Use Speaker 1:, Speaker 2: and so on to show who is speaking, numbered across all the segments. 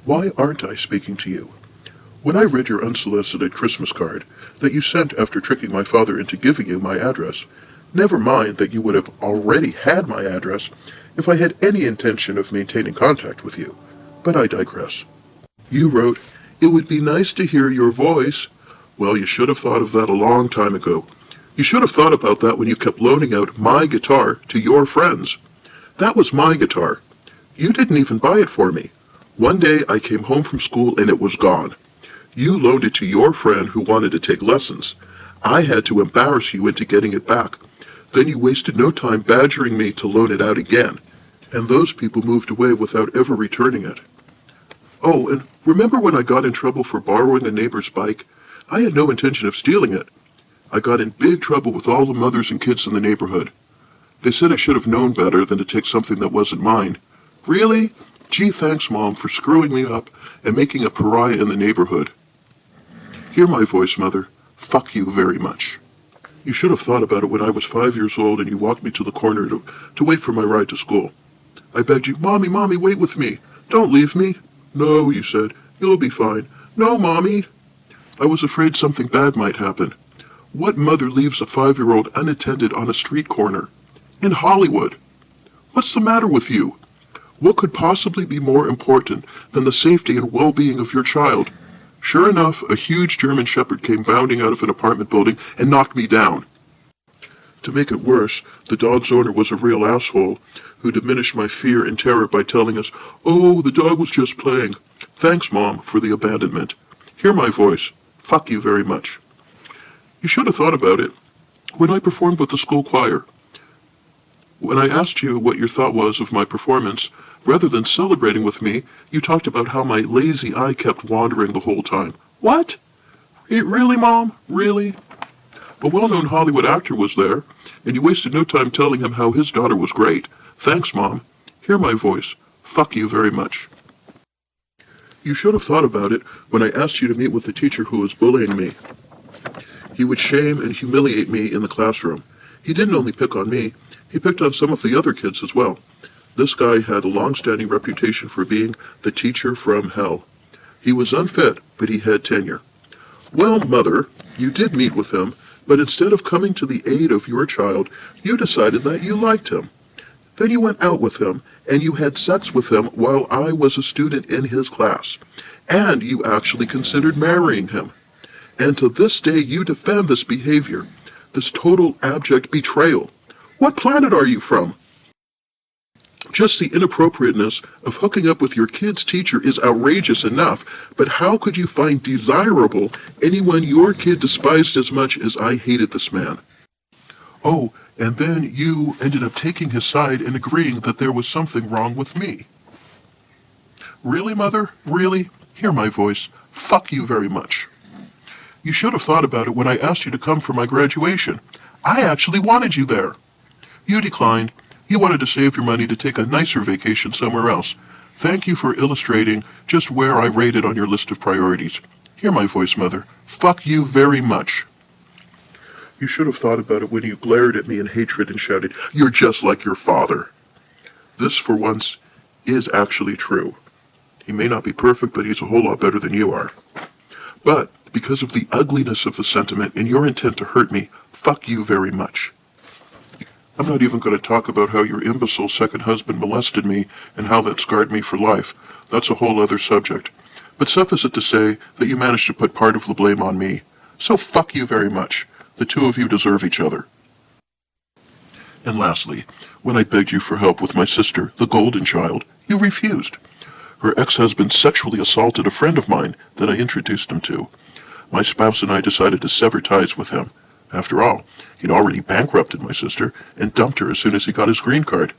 Speaker 1: Why aren't I speaking to you? When I read your unsolicited Christmas card that you sent after tricking my father into giving you my address, never mind that you would have already had my address if I had any intention of maintaining contact with you. But I digress. You wrote, "It would be nice to hear your voice." Well, you should have thought of that a long time ago. You should have thought about that when you kept loaning out my guitar to your friends. That was my guitar. You didn't even buy it for me. One day I came home from school and it was gone. You loaned it to your friend who wanted to take lessons. I had to embarrass you into getting it back. Then you wasted no time badgering me to loan it out again. And those people moved away without ever returning it. Oh, and remember when I got in trouble for borrowing a neighbor's bike? I had no intention of stealing it. I got in big trouble with all the mothers and kids in the neighborhood. They said I should have known better than to take something that wasn't mine. Really? Gee, thanks, Mom, for screwing me up and making a pariah in the neighborhood. Hear my voice, Mother. Fuck you very much. You should have thought about it when I was 5 years old and you walked me to the corner to wait for my ride to school. I begged you, Mommy, wait with me. Don't leave me. No, you said. You'll be fine. No, Mommy. I was afraid something bad might happen. What mother leaves a 5-year-old unattended on a street corner? In Hollywood. What's the matter with you? What could possibly be more important than the safety and well-being of your child? Sure enough, a huge German shepherd came bounding out of an apartment building and knocked me down. To make it worse, the dog's owner was a real asshole who diminished my fear and terror by telling us, "Oh, the dog was just playing. Thanks, Mom, for the abandonment. Hear my voice. Fuck you very much." You should have thought about it. When I performed with the school choir, when I asked you what your thought was of my performance, rather than celebrating with me, you talked about how my lazy eye kept wandering the whole time. What? Really, Mom? Really? A well-known Hollywood actor was there, and you wasted no time telling him how his daughter was great. Thanks, Mom. Hear my voice. Fuck you very much. You should have thought about it when I asked you to meet with the teacher who was bullying me. He would shame and humiliate me in the classroom. He didn't only pick on me, he picked on some of the other kids as well. This guy had a long-standing reputation for being the teacher from hell. He was unfit, but he had tenure. Well, Mother, you did meet with him, but instead of coming to the aid of your child, you decided that you liked him. Then you went out with him, and you had sex with him while I was a student in his class. And you actually considered marrying him. And to this day you defend this behavior, this total abject betrayal. What planet are you from? Just the inappropriateness of hooking up with your kid's teacher is outrageous enough, but how could you find desirable anyone your kid despised as much as I hated this man? Oh, and then you ended up taking his side and agreeing that there was something wrong with me. Really, Mother? Really? Hear my voice. Fuck you very much. You should have thought about it when I asked you to come for my graduation. I actually wanted you there. You declined. You wanted to save your money to take a nicer vacation somewhere else. Thank you for illustrating just where I rated on your list of priorities. Hear my voice, Mother. Fuck you very much. You should have thought about it when you glared at me in hatred and shouted, "You're just like your father." This, for once, is actually true. He may not be perfect, but he's a whole lot better than you are. But because of the ugliness of the sentiment and your intent to hurt me, fuck you very much. I'm not even going to talk about how your imbecile second husband molested me and how that scarred me for life. That's a whole other subject. But suffice it to say that you managed to put part of the blame on me. So fuck you very much. The two of you deserve each other. And lastly, when I begged you for help with my sister, the golden child, you refused. Her ex-husband sexually assaulted a friend of mine that I introduced him to. My spouse and I decided to sever ties with him. After all, he'd already bankrupted my sister and dumped her as soon as he got his green card.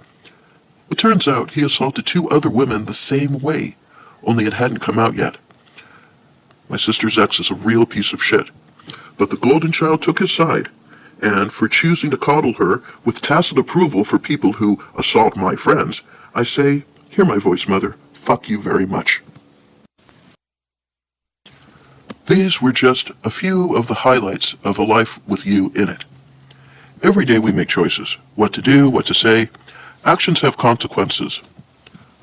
Speaker 1: It turns out he assaulted 2 other women the same way, only it hadn't come out yet. My sister's ex is a real piece of shit. But the golden child took his side, and for choosing to coddle her with tacit approval for people who assault my friends, I say, hear my voice, Mother, fuck you very much. These were just a few of the highlights of a life with you in it. Every day we make choices, what to do, what to say. Actions have consequences.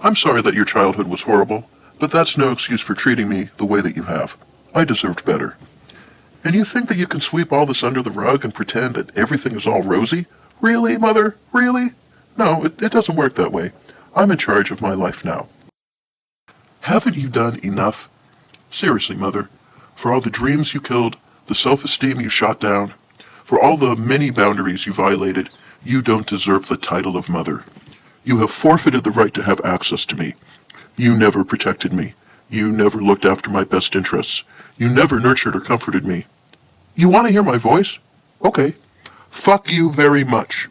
Speaker 1: I'm sorry that your childhood was horrible. But that's no excuse for treating me the way that you have. I deserved better. And you think that you can sweep all this under the rug and pretend that everything is all rosy? Really, Mother? Really? No, it doesn't work that way. I'm in charge of my life now. Haven't you done enough? Seriously, Mother, for all the dreams you killed, the self-esteem you shot down, for all the many boundaries you violated, you don't deserve the title of mother. You have forfeited the right to have access to me. You never protected me. You never looked after my best interests. You never nurtured or comforted me. You want to hear my voice? Okay. Fuck you very much.